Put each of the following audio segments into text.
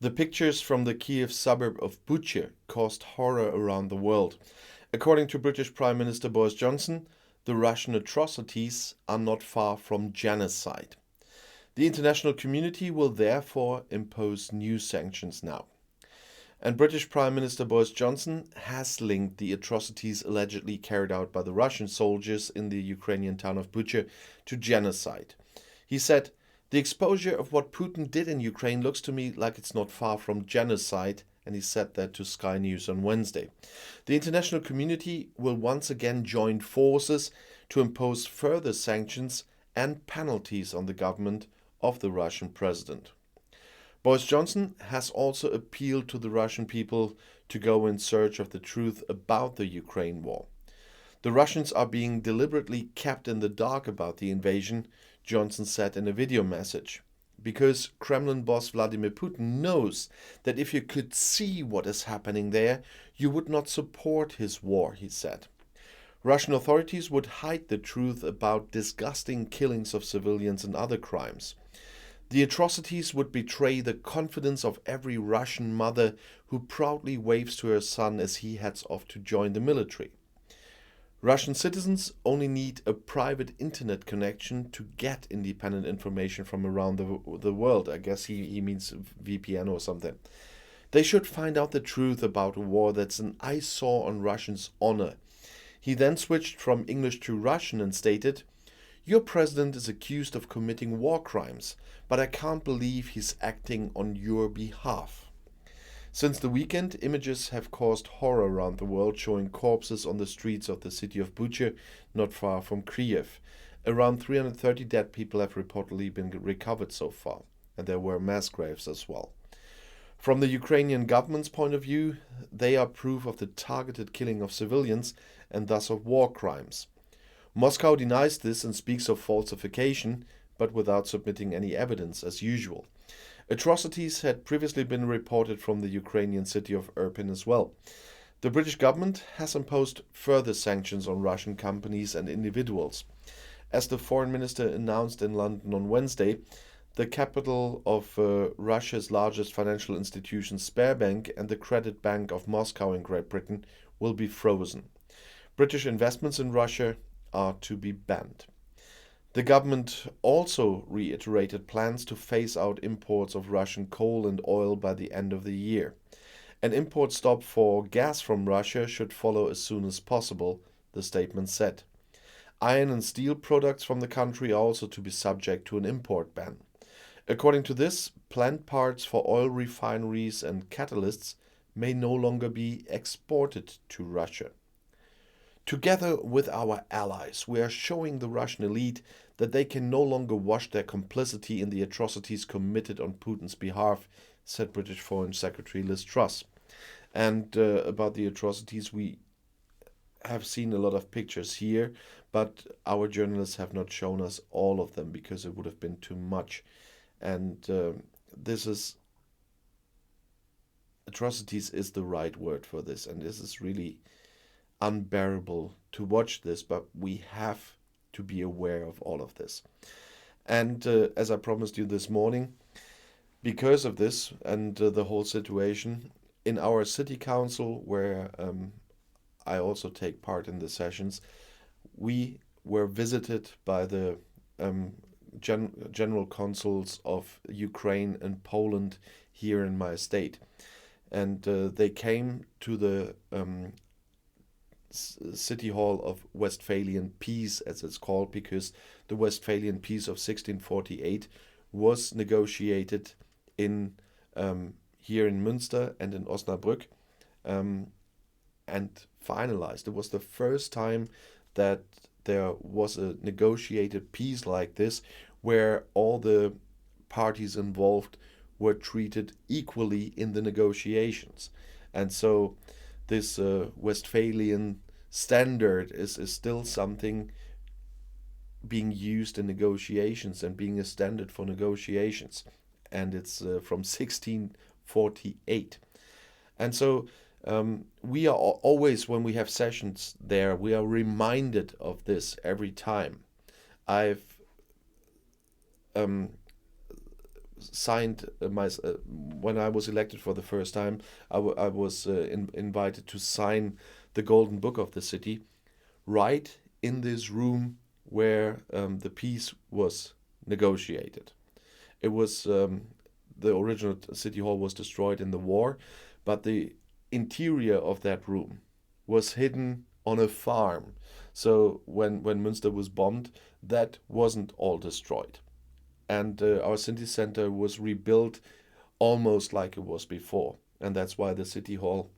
The pictures from the Kiev suburb of Bucha caused horror around the world. According to British Prime Minister Boris Johnson, the Russian atrocities are not far from genocide. The international community will therefore impose new sanctions now. And British Prime Minister Boris Johnson has linked the atrocities allegedly carried out by the Russian soldiers in the Ukrainian town of Bucha to genocide. He said, "The exposure of what Putin did in Ukraine looks to me like it's not far from genocide," and he said that to Sky News on Wednesday. The international community will once again join forces to impose further sanctions and penalties on the government of the Russian president. Boris Johnson has also appealed to the Russian people to go in search of the truth about the Ukraine war. The Russians are being deliberately kept in the dark about the invasion, Johnson said in a video message, because Kremlin boss Vladimir Putin knows that if you could see what is happening there, you would not support his war, he said. Russian authorities would hide the truth about disgusting killings of civilians and other crimes. The atrocities would betray the confidence of every Russian mother who proudly waves to her son as he heads off to join the military. Russian citizens only need a private internet connection to get independent information from around the world. I guess he means VPN or something. They should find out the truth about a war that's an eyesore on Russians' honor. He then switched from English to Russian and stated, "Your president is accused of committing war crimes, but I can't believe he's acting on your behalf." Since the weekend, images have caused horror around the world, showing corpses on the streets of the city of Bucha, not far from Kiev. Around 330 dead people have reportedly been recovered so far, and there were mass graves as well. From the Ukrainian government's point of view, they are proof of the targeted killing of civilians and thus of war crimes. Moscow denies this and speaks of falsification, but without submitting any evidence, as usual. Atrocities had previously been reported from the Ukrainian city of Irpin as well. The British government has imposed further sanctions on Russian companies and individuals. As the foreign minister announced in London on Wednesday, the capital of Russia's largest financial institution, Sberbank, and the Credit Bank of Moscow in Great Britain will be frozen. British investments in Russia are to be banned. The government also reiterated plans to phase out imports of Russian coal and oil by the end of the year. An import stop for gas from Russia should follow as soon as possible, the statement said. Iron and steel products from the country are also to be subject to an import ban. According to this, plant parts for oil refineries and catalysts may no longer be exported to Russia. Together with our allies, we are showing the Russian elite that they can no longer wash their complicity in the atrocities committed on Putin's behalf, said British Foreign Secretary Liz Truss. And about the atrocities, we have seen a lot of pictures here, but our journalists have not shown us all of them because it would have been too much. And atrocities is the right word for this, and this is really unbearable to watch this, but we have to be aware of all of this. And as I promised you this morning, because of this and the whole situation, in our city council, where I also take part in the sessions, we were visited by the general consuls of Ukraine and Poland here in my state. And they came to the City Hall of Westphalian Peace, as it's called, because the Westphalian Peace of 1648 was negotiated in here in Münster and in Osnabrück and finalized. It was the first time that there was a negotiated peace like this, where all the parties involved were treated equally in the negotiations. And so this Westphalian standard is still something being used in negotiations and being a standard for negotiations. And it's from 1648. And so we are always, when we have sessions there, we are reminded of this every time. I've signed when I was elected for the first time. I was invited to sign the Golden Book of the city, right in this room where the peace was negotiated. It was the original city hall was destroyed in the war, but the interior of that room was hidden on a farm. So when Münster was bombed, that wasn't all destroyed, and our city center was rebuilt almost like it was before, and that's why the city hall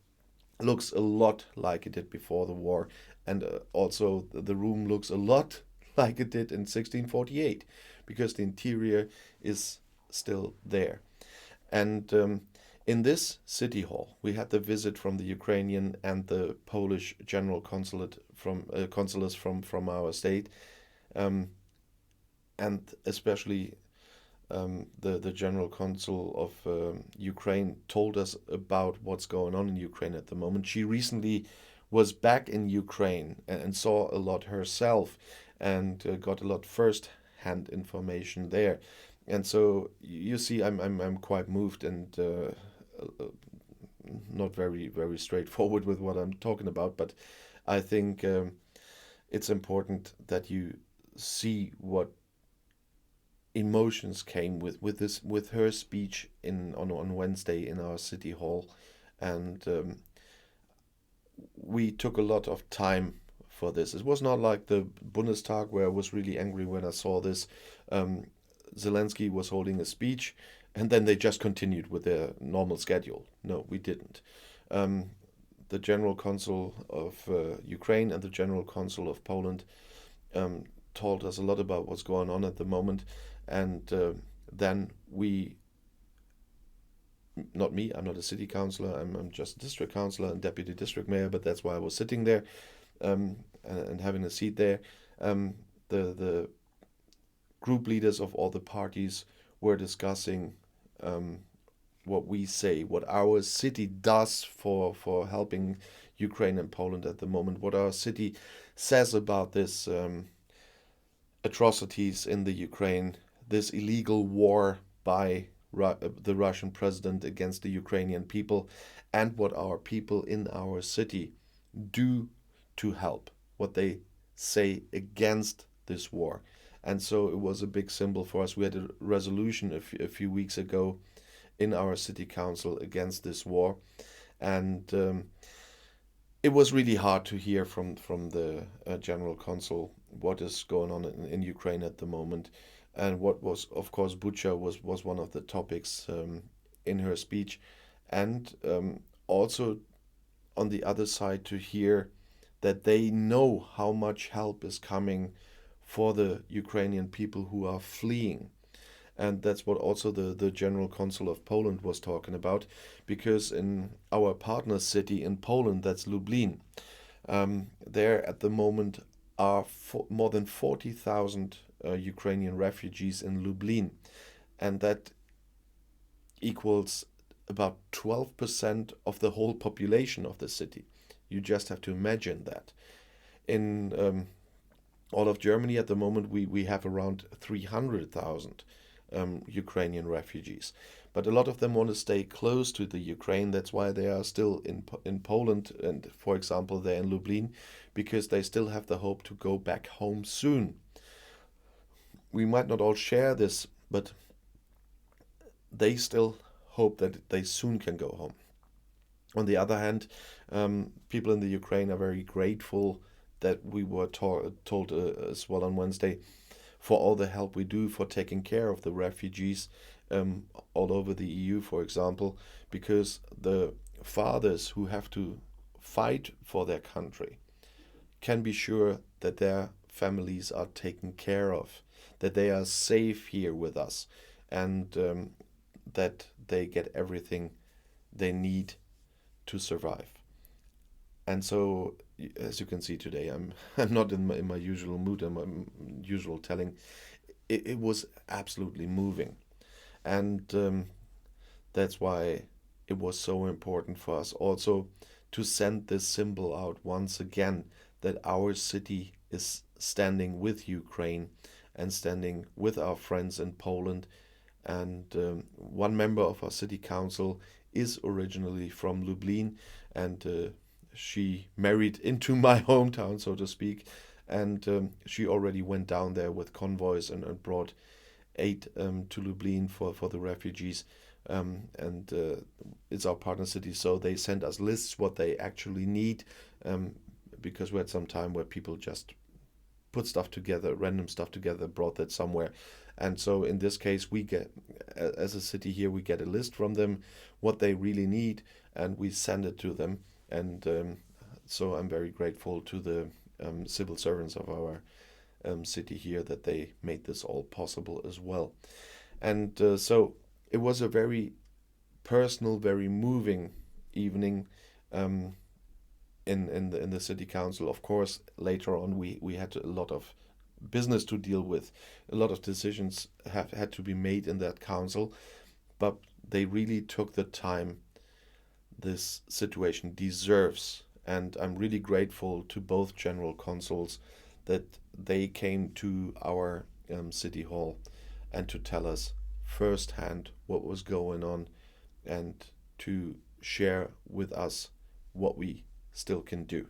looks a lot like it did before the war, and also the room looks a lot like it did in 1648, because the interior is still there. And in this city hall, we had the visit from the Ukrainian and the Polish general consulate from consulates from our state, um, and especially the general consul of Ukraine told us about what's going on in Ukraine at the moment. She recently was back in Ukraine and saw a lot herself, and got a lot first-hand information there. And so you see, I'm quite moved, and not very straightforward with what I'm talking about, but I think it's important that you see what emotions came with her speech on Wednesday in our city hall, and we took a lot of time for this. It was not like the Bundestag where I was really angry when I saw this. Zelensky was holding a speech, and then they just continued with their normal schedule. No, we didn't. The General Consul of Ukraine and the General Consul of Poland told us a lot about what's going on at the moment, and then we, not me, I'm not a city councillor, I'm just a district councillor and deputy district mayor, but that's why I was sitting there and having a seat there. The group leaders of all the parties were discussing what we say, what our city does for helping Ukraine and Poland at the moment, what our city says about this atrocities in the Ukraine, this illegal war by the Russian president against the Ukrainian people, and what our people in our city do to help, what they say against this war. And so it was a big symbol for us. We had a resolution a few weeks ago in our city council against this war, and it was really hard to hear from the general consul what is going on in Ukraine at the moment. And what was, of course, Bucha was one of the topics in her speech, and also on the other side to hear that they know how much help is coming for the Ukrainian people who are fleeing. And that's what also the General Consul of Poland was talking about, because in our partner city in Poland, that's Lublin, there at the moment are more than 40,000 Ukrainian refugees in Lublin, and that equals about 12% of the whole population of the city. You just have to imagine that. In all of Germany at the moment, we have around 300,000 Ukrainian refugees. But a lot of them want to stay close to the Ukraine. That's why they are still in Poland, and, for example, they're in Lublin, because they still have the hope to go back home soon. We might not all share this, but they still hope that they soon can go home. On the other hand, people in the Ukraine are very grateful that we were told as well on Wednesday, for all the help we do for taking care of the refugees all over the EU, for example, because the fathers who have to fight for their country can be sure that their families are taken care of, that they are safe here with us, and that they get everything they need to survive. And so, as you can see today, I'm not in my usual mood and my usual telling. It was absolutely moving, and that's why it was so important for us also to send this symbol out once again, that our city is standing with Ukraine and standing with our friends in Poland, And one member of our city council is originally from Lublin, and she married into my hometown, so to speak. And she already went down there with convoys and brought aid to Lublin for the refugees. And it's our partner city, so they send us lists what they actually need, because we had some time where people just put stuff together, random stuff together, brought that somewhere. And so in this case, we get, as a city here, we get a list from them, what they really need, and we send it to them. And so I'm very grateful to the civil servants of our city here that they made this all possible as well. And so it was a very personal, very moving evening in the city council. Of course, later on we had a lot of business to deal with. A lot of decisions have had to be made in that council, but they really took the time this situation deserves. And I'm really grateful to both general consuls that they came to our city hall and to tell us firsthand what was going on and to share with us what we still can do.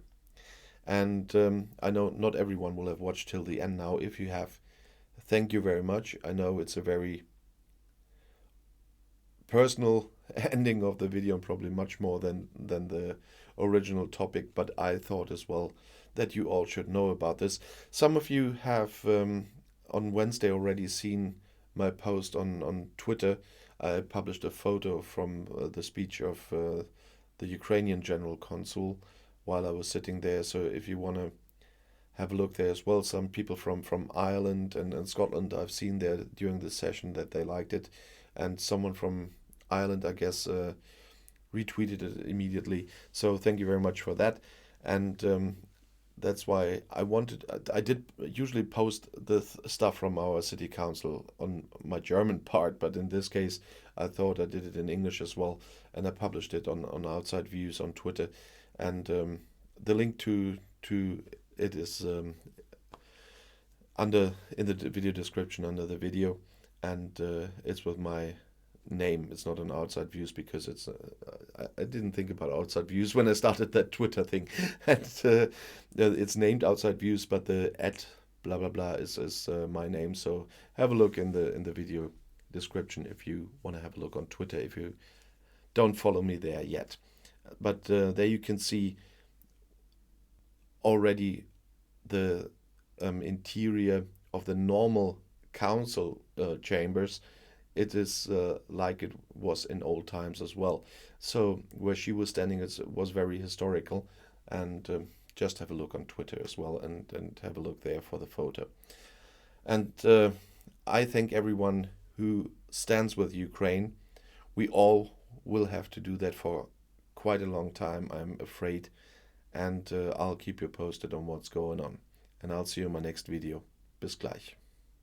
And I know not everyone will have watched till the end now. If you have, thank you very much. I know it's a very personal ending of the video, and probably much more than the original topic, but I thought as well that you all should know about this. Some of you have on Wednesday already seen my post on Twitter. I published a photo from the speech of the Ukrainian General Consul while I was sitting there. So if you want to have a look there as well, some people from Ireland and Scotland I've seen there during the session that they liked it, and someone from Ireland, I guess, retweeted it immediately. So thank you very much for that. And that's why I did usually post the stuff from our city council on my German part, but in this case I thought I did it in English as well, and I published it on Outside Views on Twitter. And the link to it is under in the video description under the video, and it's with my name. It's not on Outside Views because it's I didn't think about Outside Views when I started that Twitter thing. And it's named Outside Views, but the @ blah blah blah is my name. So have a look in the video description if you want to have a look on Twitter, if you don't follow me there yet. But there you can see already the interior of the normal council chambers. It is like it was in old times as well. So where she was standing was very historical, and just have a look on Twitter as well, and have a look there for the photo. And I thank everyone who stands with Ukraine. We all will have to do that for quite a long time, I'm afraid, and I'll keep you posted on what's going on. And I'll see you in my next video. Bis gleich.